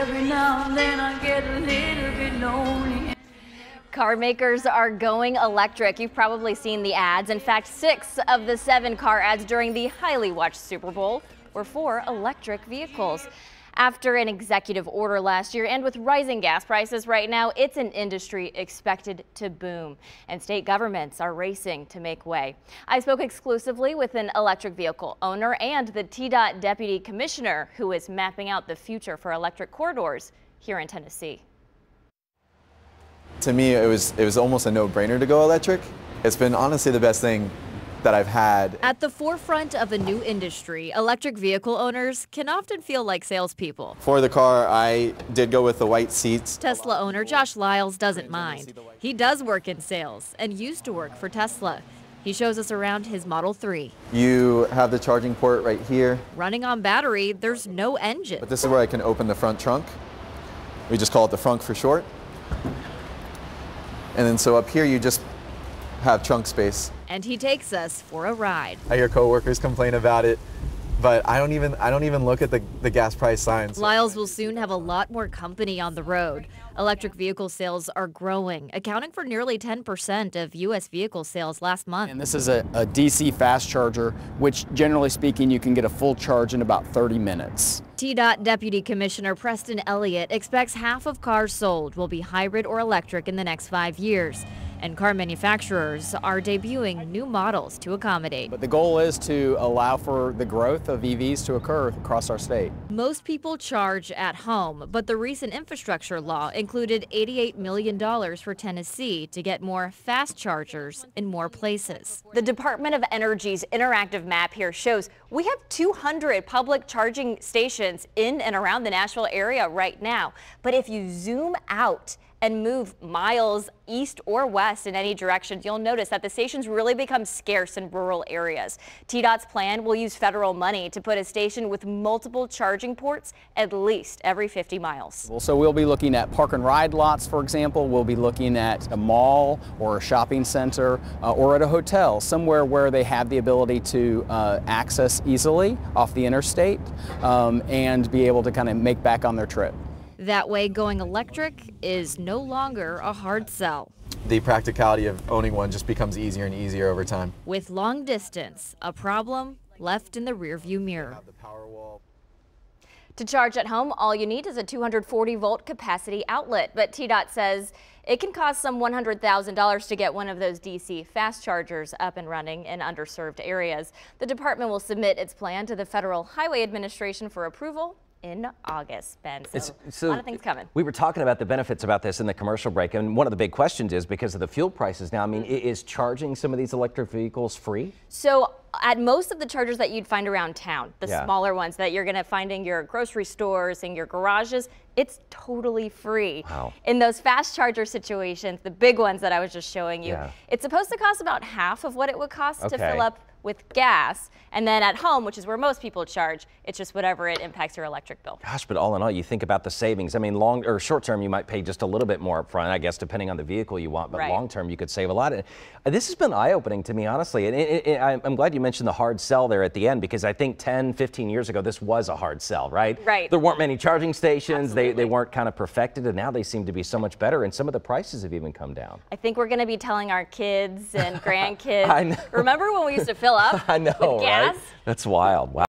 every now and then I get a little bit lonely. Car makers are going electric. You've probably seen the ads. In fact, 6 of the 7 car ads during the highly watched Super Bowl were for electric vehicles. After an executive order last year and with rising gas prices right now, it's an industry expected to boom, and state governments are racing to make way. I spoke exclusively with an electric vehicle owner and the TDOT deputy commissioner who is mapping out the future for electric corridors here in Tennessee. To me, it was almost a no-brainer to go electric. It's been honestly the best thing that I've had. At the forefront of a new industry, electric vehicle owners can often feel like salespeople. For the car, I did go with the white seats. Tesla owner Josh Lyles doesn't mind. He does work in sales and used to work for Tesla. He shows us around his Model 3. You have the charging port right here. Running on battery, there's no engine. But this is where I can open the front trunk. We just call it the frunk for short. And then so up here you just have trunk space. And he takes us for a ride. I hear coworkers complain about it, but I don't even look at the gas price signs. Lyles will soon have a lot more company on the road. Electric vehicle sales are growing, accounting for nearly 10% of U.S. vehicle sales last month. And this is a DC fast charger, which generally speaking, you can get a full charge in about 30 minutes. TDOT Deputy Commissioner Preston Elliott expects half of cars sold will be hybrid or electric in the next 5 years. And car manufacturers are debuting new models to accommodate. But the goal is to allow for the growth of EVs to occur across our state. Most people charge at home, but the recent infrastructure law included $88 million for Tennessee to get more fast chargers in more places. The Department of Energy's interactive map here shows we have 200 public charging stations in and around the Nashville area right now. But if you zoom out and move miles east or west in any direction, you'll notice that the stations really become scarce in rural areas. TDOT's plan will use federal money to put a station with multiple charging ports at least every 50 miles. So we'll be looking at park and ride lots, for example. We'll be looking at a mall or a shopping center or at a hotel, somewhere where they have the ability to access easily off the interstate and be able to kind of make back on their trip. That way, going electric is no longer a hard sell. The practicality of owning one just becomes easier and easier over time. With long distance, a problem left in the rearview mirror. To charge at home, all you need is a 240-volt capacity outlet, but TDOT says it can cost some $100,000 to get one of those DC fast chargers up and running in underserved areas. The department will submit its plan to the Federal Highway Administration for approval in August, Ben. So a lot of things coming. We were talking about the benefits about this in the commercial break, and one of the big questions is because of the fuel prices now. I mean, is charging some of these electric vehicles free? So at most of the chargers that you'd find around town, the smaller ones that you're going to find in your grocery stores and your garages, it's totally free. Wow. In those fast charger situations, the big ones that I was just showing you, it's supposed to cost about half of what it would cost to fill up with gas, and then at home, which is where most people charge, it's just whatever it impacts your electric bill. Gosh, but all in all, you think about the savings. I mean, long or short term, you might pay just a little bit more up front, I guess, depending on the vehicle you want, but long term, you could save a lot. This has been eye-opening to me, honestly, and I'm glad you mentioned the hard sell there at the end, because I think 10, 15 years ago, this was a hard sell, right? Right. There weren't many charging stations, they weren't kind of perfected, and now they seem to be so much better, and some of the prices have even come down. I think we're going to be telling our kids and grandkids, I know. Remember when we used to fill up? I know, with gas? right? That's wild. Wow.